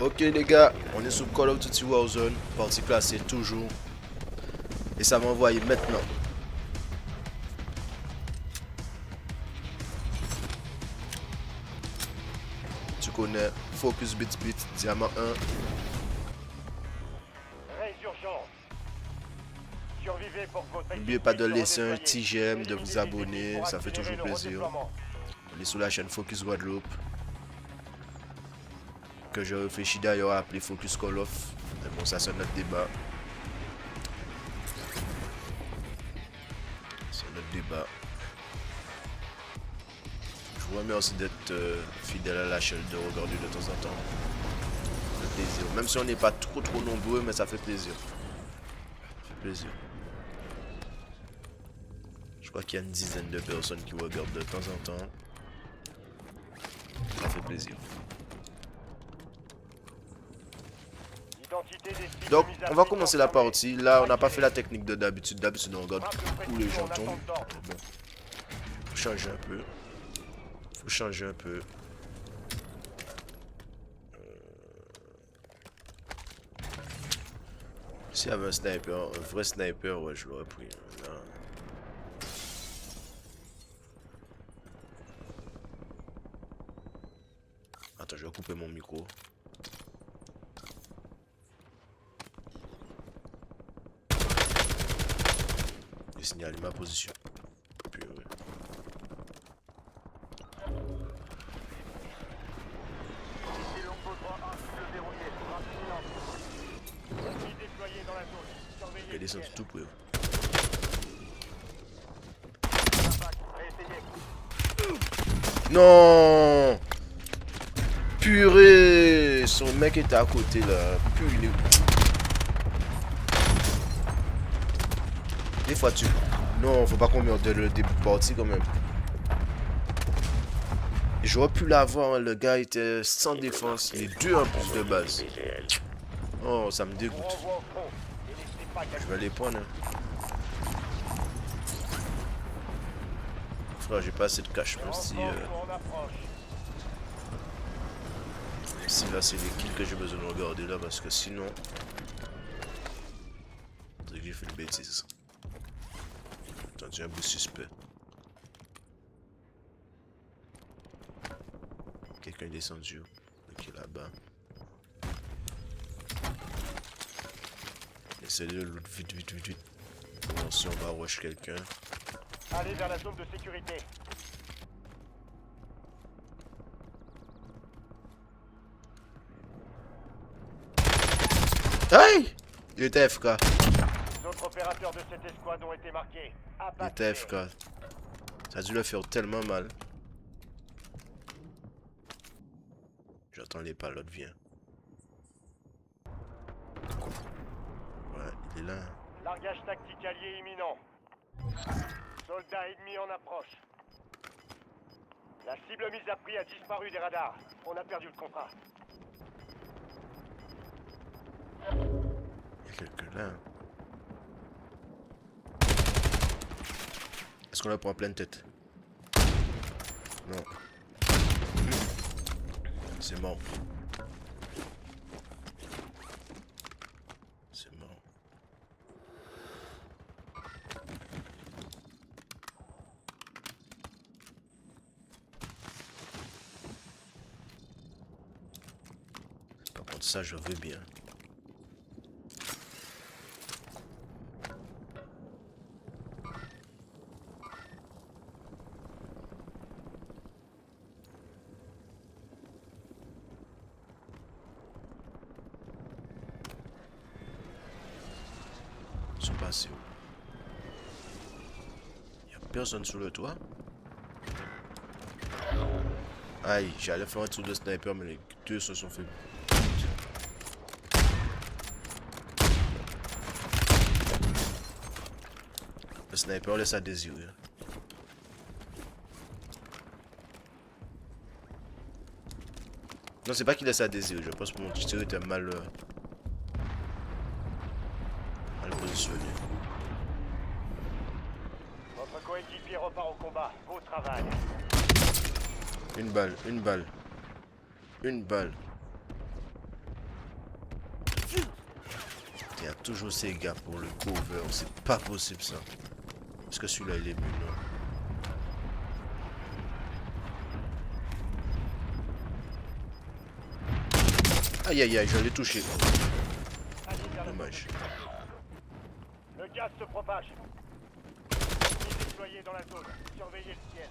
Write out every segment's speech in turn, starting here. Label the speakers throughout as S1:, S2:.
S1: Ok les gars, on est sur Call of Duty Warzone, partie classée toujours. Et ça m'a envoyé maintenant. Tu connais Focus Bit, Diamant 1.
S2: Résurgence. Survivez pour que votre
S1: N'oubliez
S2: équipe
S1: pas de
S2: puisse se
S1: laisser un
S2: redéployer.
S1: petit j'aime, de
S2: Éliminez
S1: vous
S2: les ennemis
S1: abonner,
S2: pour
S1: ça fait
S2: accélérer
S1: toujours
S2: le
S1: plaisir.
S2: redéploiement.
S1: On est sur la chaîne Focus Guadeloupe, que je réfléchis d'ailleurs à appeler Focus Call of. Mais bon, ça c'est notre débat. C'est notre débat. Je vous remercie d'être fidèle à la chaîne, de regarder de temps en temps. Ça fait plaisir. Même si on n'est pas trop nombreux, mais ça fait plaisir. Ça fait plaisir. Je crois qu'il y a une dizaine de personnes qui regardent de temps en temps. Ça fait plaisir.
S2: Identité des cibles
S1: Donc,
S2: mises à
S1: on va
S2: prix
S1: commencer la
S2: confirmée.
S1: partie. Là, on n'a pas fait la technique de d'habitude. D'habitude, on regarde
S2: Frappe de
S1: où les
S2: précision
S1: gens
S2: en
S1: tombent.
S2: attendant.
S1: Bon, faut changer un peu. Faut changer un peu. S'il y avait un sniper, un vrai sniper, ouais, je l'aurais pris. Là. Attends, je vais couper mon micro. Je signale ma position. Puis, ouais.
S2: Ici Longbow 3A, cible verrouillée. Frappe imminente. Ennemis déployés dans la zone. Surveillez
S1: Et
S2: les
S1: descend
S2: pièges.
S1: tout près.
S2: Impact. Réessayez.
S1: Non! Purée! Son mec était à côté là. Purée. Des fois tu... Non, faut pas qu'on meure dès le début de partie quand même. J'aurais pu l'avoir, hein. Le gars était sans défense. Les deux en plus de base. Oh, ça me
S2: On
S1: dégoûte.
S2: renvoie au front. Et laissez pas
S1: Je vais les prendre. Hein. Frère, j'ai pas assez de cash. Même si,
S2: on approche.
S1: si là c'est les kills que j'ai besoin de regarder là. Parce que sinon... C'est que j'ai fait une bêtise. J'ai entendu un bout suspect. Quelqu'un est descendu. Ok, là-bas. Essaye de loot vite. Bon, si on va rush quelqu'un.
S2: Allez vers la zone de sécurité.
S1: Hey! Il était FK.
S2: Les autres opérateurs de cette escouade ont été marqués.
S1: Il était FK. Ça a dû le faire tellement mal. J'attends les pas, l'autre vient. Ouais, il est là.
S2: Largage tactique allié imminent. Soldats ennemis en approche. La cible mise à prix a disparu des radars. On a perdu le contrat.
S1: Il y a quelqu'un là. Est-ce qu'on la prend en pleine tête? Non. C'est mort. C'est mort. Par contre, ça, je veux bien. Ils sont passés où? Y'a personne sur le toit? Aïe, j'allais faire un tour de sniper, mais les deux se sont fait. Le sniper laisse à désirer. Non, c'est pas qu'il laisse à désirer, je pense que mon tir était mal positionné.
S2: Votre coéquipier repart au combat. Beau travail.
S1: Une balle. toujours ces gars pour le cover. C'est pas possible ça. Parce que celui-là il est mieux, non? Aïe aïe aïe, je l'ai touché.
S2: Allez vers la
S1: Dommage.
S2: Le gaz se propage. Ennemis déployés dans la zone. Surveillez le ciel.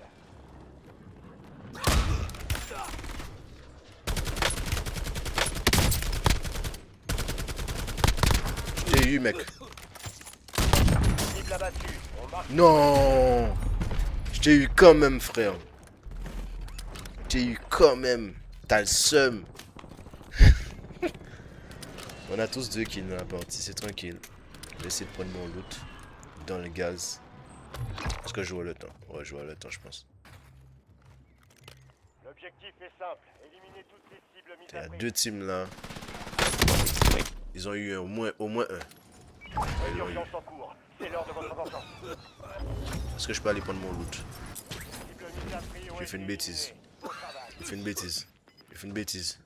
S1: Je t'ai eu, mec.
S2: Cible abattue. On marche.
S1: Non! Je t'ai eu quand même, frère. Je t'ai eu quand même. T'as le seum. On a tous 2 kills dans la partie, c'est tranquille. Je vais essayer de prendre mon loot dans le gaz. Est-ce que je vois le temps? Ouais, je vois le temps, je pense.
S2: L'objectif est simple. Éliminer toutes les cibles mises
S1: Il y
S2: à
S1: a
S2: prix.
S1: 2 teams là. Ils ont eu au moins un. Ouais, ils l'ont eu.
S2: Urgence en cours. C'est l'heure de votre vengeance.
S1: Est-ce que je peux aller prendre mon loot?
S2: Cible mise à prix ou
S1: J'ai fait une bêtise.
S2: éliminée. Au travail.
S1: J'ai fait une bêtise. J'ai fait une bêtise.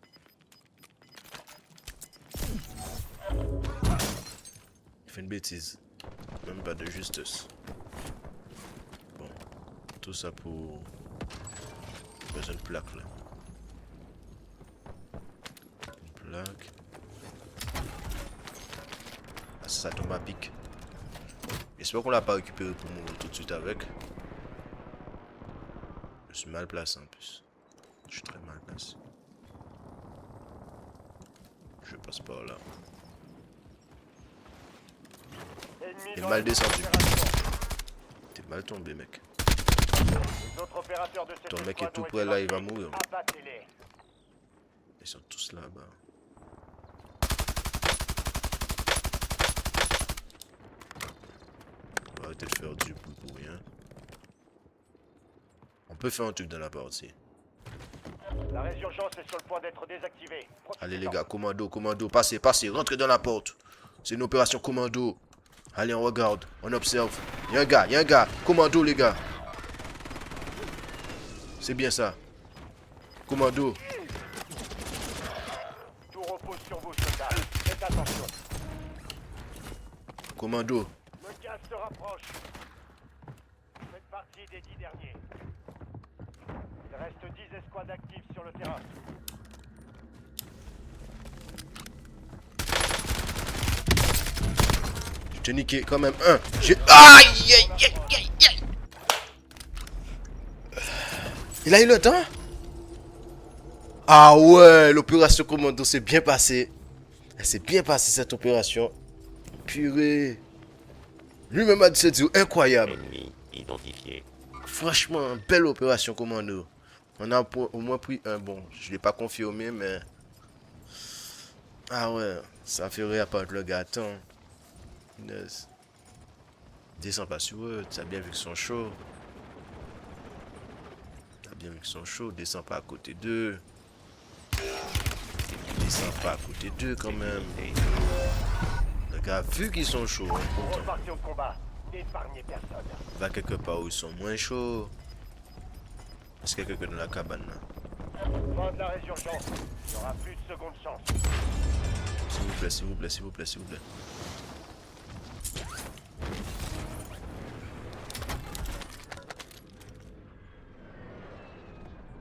S1: J'ai fait une bêtise. Même pas de justesse. Bon. Tout ça pour... Besoin de plaque là. Une plaque. Ah, ça tombe à pic. J'espère qu'on l'a pas récupéré pour mourir tout de suite avec. Je suis mal placé en plus. Je suis très mal placé. Je passe par là.
S2: Ennemi
S1: T'es
S2: dans
S1: mal
S2: la
S1: descendu.
S2: opération.
S1: T'es mal tombé, mec.
S2: Les autres opérateurs de cette
S1: Ton mec est
S2: escouade
S1: tout
S2: ont
S1: près
S2: été
S1: là, il va
S2: vaincus.
S1: mourir.
S2: Abattez-les.
S1: Ils sont tous là-bas. On va arrêter de faire du bruit pour rien. On peut faire un truc dans la partie.
S2: La résurgence est sur le point d'être désactivée.
S1: Allez les
S2: Profitez-en.
S1: gars, commando, passez, rentrez dans la porte. C'est une opération commando. Allez, on regarde, on observe. Y'a un gars, commando les gars. C'est bien ça. Commando.
S2: Tout repose sur vous, soldats. Faites attention.
S1: Commando.
S2: Le gaz se rapproche. Vous faites partie des 10 derniers. Il reste 10 escouades actives sur le terrain.
S1: Je t'ai niqué quand même un. Aïe, aïe, aïe, aïe, aïe. Il a eu le temps? Ah ouais, l'opération commando s'est bien passée. Elle s'est bien passée cette opération. Purée. Lui-même a dit c'est incroyable.
S3: Ennemi identifié.
S1: Franchement, belle opération commando. On a au moins pris un bon. Je ne l'ai pas confirmé, mais... Ah ouais, ça fait réapparaître le gars. Attends. Yes. Descends pas sur eux, t'as bien vu qu'ils sont chauds. T'as bien vu qu'ils sont chauds, descends pas à côté d'eux. Descends pas à côté d'eux quand même. Le gars a vu qu'ils sont chauds, hein,
S2: Vous
S1: pourtant.
S2: repartez au combat. N'épargnez personne.
S1: Va quelque part où ils sont moins chauds. Est-ce qu'il y a quelqu'un dans la cabane là?
S2: Fin de la résurgence. Il n'y aura plus de seconde chance.
S1: S'il vous plaît, s'il vous plaît, s'il vous plaît, s'il vous plaît.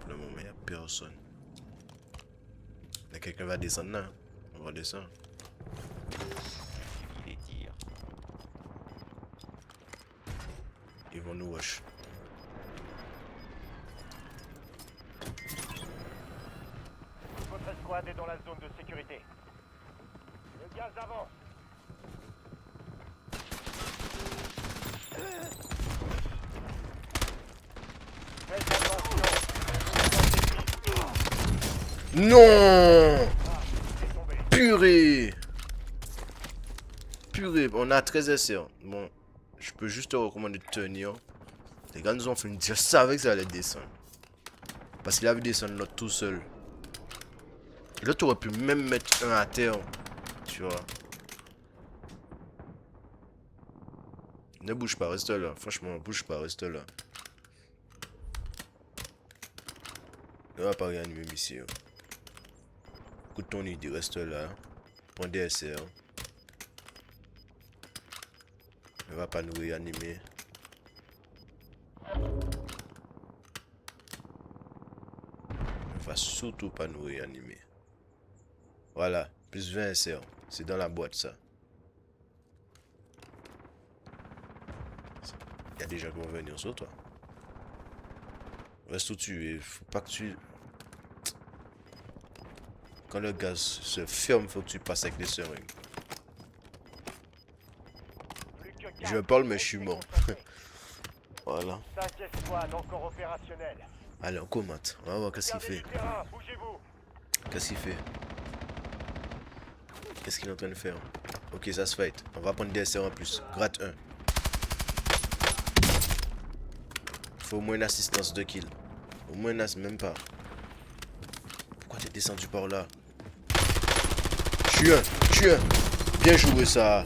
S1: Pour le moment, il n'y a personne. Mais quelqu'un va descendre là. On va descendre.
S3: Les tirs.
S1: Ils vont nous rush.
S2: Votre escouade est dans la zone de sécurité. Le gaz avance. Faites attention.
S1: Non!
S2: C'est tombé.
S1: Purée! Purée, on a 13 essais. Bon, je peux juste te recommander de tenir. Les gars nous ont fait une dire, je savais que ça allait descendre. Parce qu'il a vu descendre l'autre tout seul. L'autre aurait pu même mettre un à terre. Tu vois. Ne bouge pas, reste là. Franchement, bouge pas, reste là. Ne va pas réanimer ici. Écoute ton idée, reste là. Prends des SR. Ne va pas nous réanimer. Ne va surtout pas nous réanimer. Voilà, plus 20 SR. C'est dans la boîte ça. Il y a des gens qui vont venir sur toi. Reste où tu es. Faut pas que tu... Quand le gaz se ferme, faut que tu passes avec des seringues.
S2: Plus que
S1: Je
S2: quatre.
S1: parle mais je suis
S2: Restez
S1: mort.
S2: concentrés.
S1: Voilà.
S2: 5 escouades encore opérationnelles.
S1: Allez, on commente. On va voir qu'est-ce qu'il
S2: Gardez
S1: fait.
S2: du terrain, bougez-vous.
S1: Qu'est-ce qu'il fait? Qu'est-ce qu'il est en train de faire? Ok, ça se fight. On va prendre des SR en plus. Gratte 1. Faut au moins une assistance de kill. Au moins une même pas. Pourquoi t'es descendu par là? Je suis un. Bien joué ça.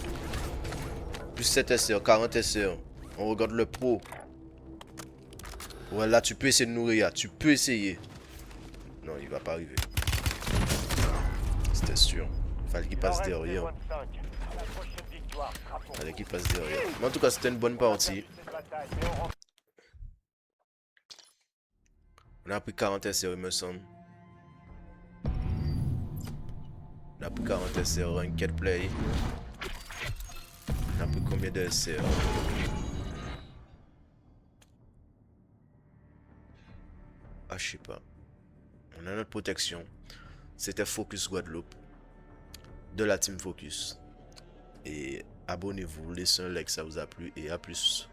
S1: Plus 7 SR, 40 SR. On regarde le pro. Voilà, tu peux essayer de nourrir. Tu peux essayer. Non, il va pas arriver. C'était sûr. Fallait qu'il
S2: Il en
S1: passe
S2: reste
S1: derrière.
S2: 25. La prochaine victoire sera pour
S1: Fallait
S2: vous.
S1: qu'il passe derrière. Mais en tout cas, c'était une bonne partie.
S2: Cette bataille, mais on rentre.
S1: On a pris 40 SR, il me semble. On a pris 40 SR, Ranked Play. On a pris combien de SR? Ah, je sais pas. On a notre protection. C'était Focus Guadeloupe. De la team Focus. Et abonnez-vous, laissez un like, ça vous a plu. Et à plus.